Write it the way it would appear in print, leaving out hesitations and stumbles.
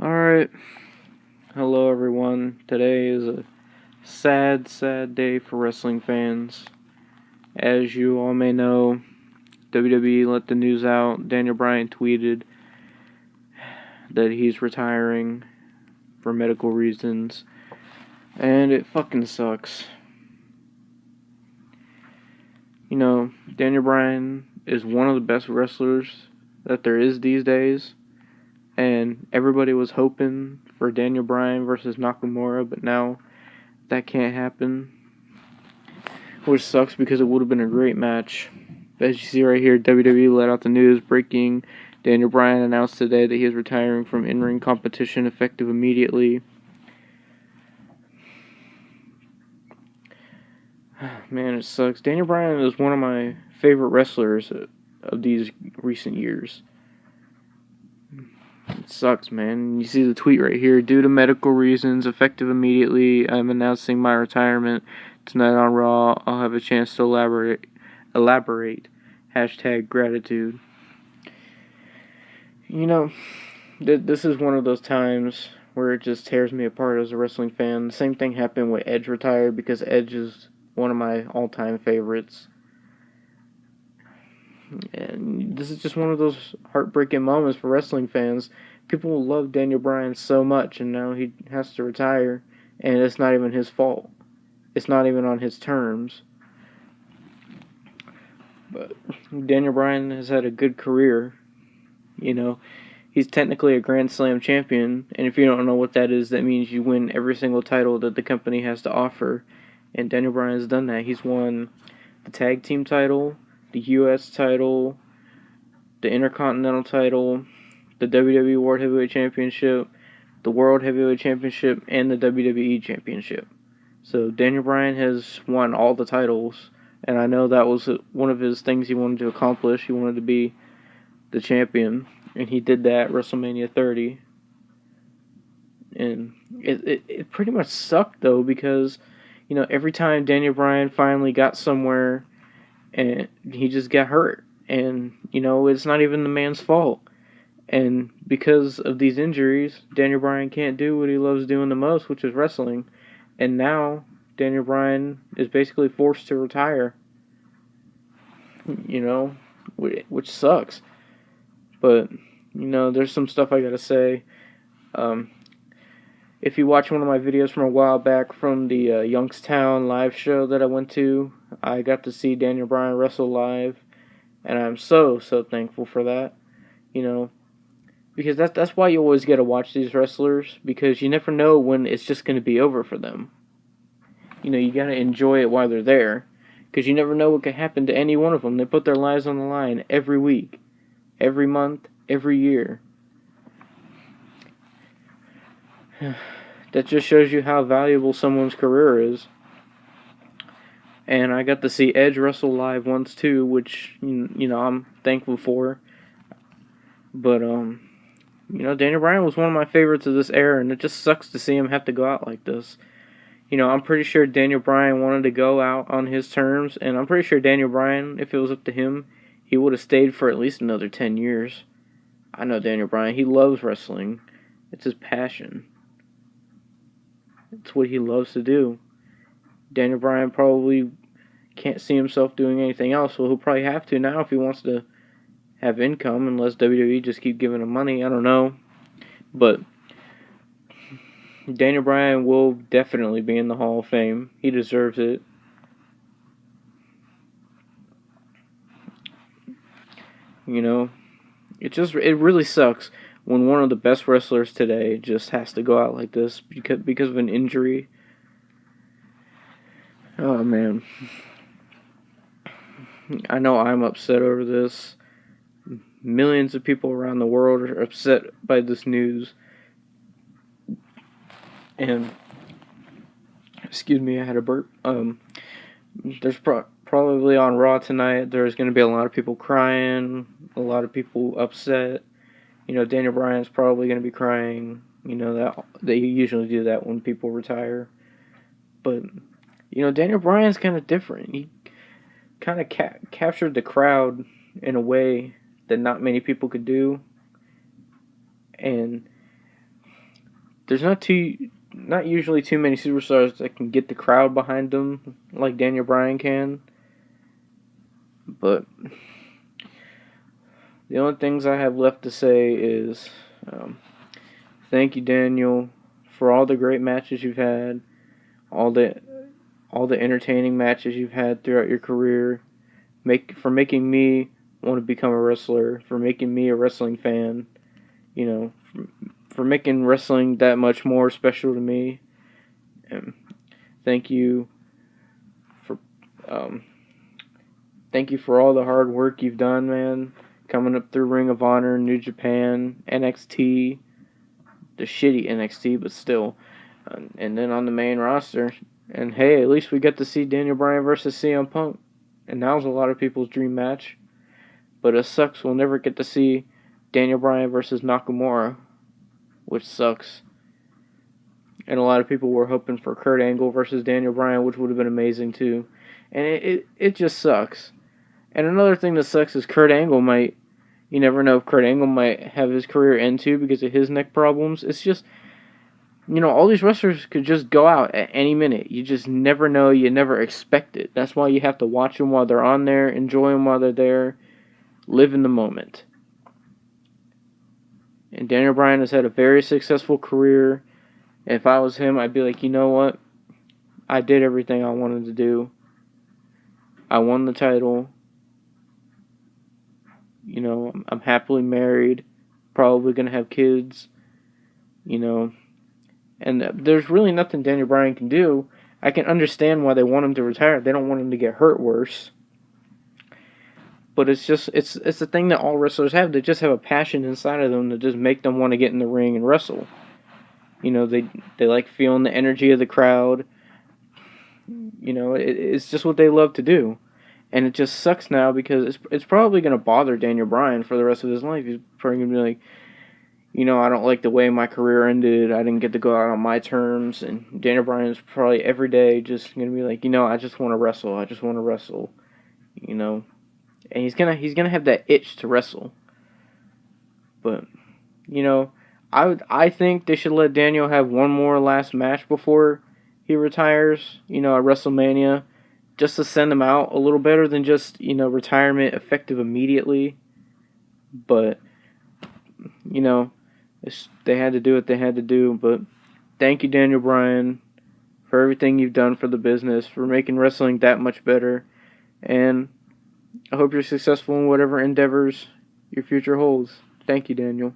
Alright, hello everyone. Today is a sad, sad day for wrestling fans. As you all may know, WWE let the news out. Daniel Bryan tweeted that he's retiring for medical reasons, and it fucking sucks. You know, Daniel Bryan is one of the best wrestlers that there is these days. And everybody was hoping for Daniel Bryan versus Nakamura, but now that can't happen. Which sucks because it would have been a great match. As you see right here, WWE let out the news breaking. Daniel Bryan announced today that he is retiring from in-ring competition effective immediately. Man, it sucks. Daniel Bryan is one of my favorite wrestlers of these recent years. It sucks, man. You see the tweet right here. Due to medical reasons, effective immediately, I'm announcing my retirement. Tonight on Raw, I'll have a chance to elaborate. Hashtag gratitude. You know, this is one of those times where it just tears me apart as a wrestling fan. The same thing happened when Edge retired, because Edge is one of my all-time favorites. And this is just one of those heartbreaking moments for wrestling fans. People love Daniel Bryan so much, and now he has to retire, and it's not even his fault. It's not even on his terms. But Daniel Bryan has had a good career. You know, he's technically a Grand Slam champion, and if you don't know what that is, that means you win every single title that the company has to offer. And Daniel Bryan has done that. He's won the tag team title, the U.S. title, the Intercontinental title, the WWE World Heavyweight Championship, the World Heavyweight Championship, and the WWE Championship. So Daniel Bryan has won all the titles, and I know that was one of his things he wanted to accomplish. He wanted to be the champion, and he did that at WrestleMania 30. And it pretty much sucked, though, because, you know, every time Daniel Bryan finally got somewhere, and he just got hurt. And, you know, it's not even the man's fault. And because of these injuries, Daniel Bryan can't do what he loves doing the most, which is wrestling. And now, Daniel Bryan is basically forced to retire. You know, which sucks. But, you know, there's some stuff I gotta say. If you watch one of my videos from a while back from the Youngstown live show that I went to, I got to see Daniel Bryan wrestle live, and I'm so thankful for that. You know, because that's why you always got to watch these wrestlers, because you never know when it's just going to be over for them. You know, you got to enjoy it while they're there, because you never know what could happen to any one of them. They put their lives on the line every week, every month, every year. That just shows you how valuable someone's career is. And I got to see Edge wrestle live once too, which, you know, I'm thankful for. But, you know, Daniel Bryan was one of my favorites of this era, and it just sucks to see him have to go out like this. You know, I'm pretty sure Daniel Bryan wanted to go out on his terms, and I'm pretty sure Daniel Bryan, if it was up to him, he would have stayed for at least another 10 years. I know Daniel Bryan, he loves wrestling. It's his passion. It's what he loves to do. Daniel Bryan probably can't see himself doing anything else, so he'll probably have to now if he wants to have income, unless WWE just keep giving him money. I don't know. But Daniel Bryan will definitely be in the Hall of Fame. He deserves it. You know, it really sucks when one of the best wrestlers today just has to go out like this because of an injury. Oh, man. I know I'm upset over this. Millions of people around the world are upset by this news. And, excuse me, I had a burp. There's probably on Raw tonight, there's going to be a lot of people crying, a lot of people upset. You know, Daniel Bryan's probably going to be crying. You know, that they usually do that when people retire. But, you know, Daniel Bryan's kind of different. He kind of captured the crowd in a way that not many people could do. And there's not usually too many superstars that can get the crowd behind them like Daniel Bryan can. But the only things I have left to say is thank you, Daniel, for all the great matches you've had, all the entertaining matches you've had throughout your career, for making me want to become a wrestler, for making me a wrestling fan, for making wrestling that much more special to me. And thank you for all the hard work you've done, man. Coming up through Ring of Honor, New Japan, NXT, the shitty NXT, but still, and then on the main roster. And hey, at least we got to see Daniel Bryan versus CM Punk, and that was a lot of people's dream match. But it sucks we'll never get to see Daniel Bryan versus Nakamura, which sucks. And a lot of people were hoping for Kurt Angle versus Daniel Bryan, which would have been amazing too. And it just sucks. And another thing that sucks is you never know if Kurt Angle might have his career end too because of his neck problems. It's just, all these wrestlers could just go out at any minute. You just never know. You never expect it. That's why you have to watch them while they're on there, enjoy them while they're there, live in the moment. And Daniel Bryan has had a very successful career. If I was him, I'd be like, you know what? I did everything I wanted to do. I won the title. I'm happily married. Probably going to have kids. And there's really nothing Daniel Bryan can do. I can understand why they want him to retire. They don't want him to get hurt worse. But it's the thing that all wrestlers have. They just have a passion inside of them that just make them want to get in the ring and wrestle. They like feeling the energy of the crowd. It's just what they love to do. And it just sucks now because it's probably going to bother Daniel Bryan for the rest of his life. He's probably going to be like, I don't like the way my career ended. I didn't get to go out on my terms. And Daniel Bryan's probably every day just going to be like, I just want to wrestle. I just want to wrestle. And he's gonna have that itch to wrestle. But, I think they should let Daniel have one more last match before he retires, at WrestleMania, just to send him out a little better than just, retirement effective immediately. But, they had to do what they had to do. But thank you, Daniel Bryan, for everything you've done for the business, for making wrestling that much better. And I hope you're successful in whatever endeavors your future holds. Thank you, Daniel.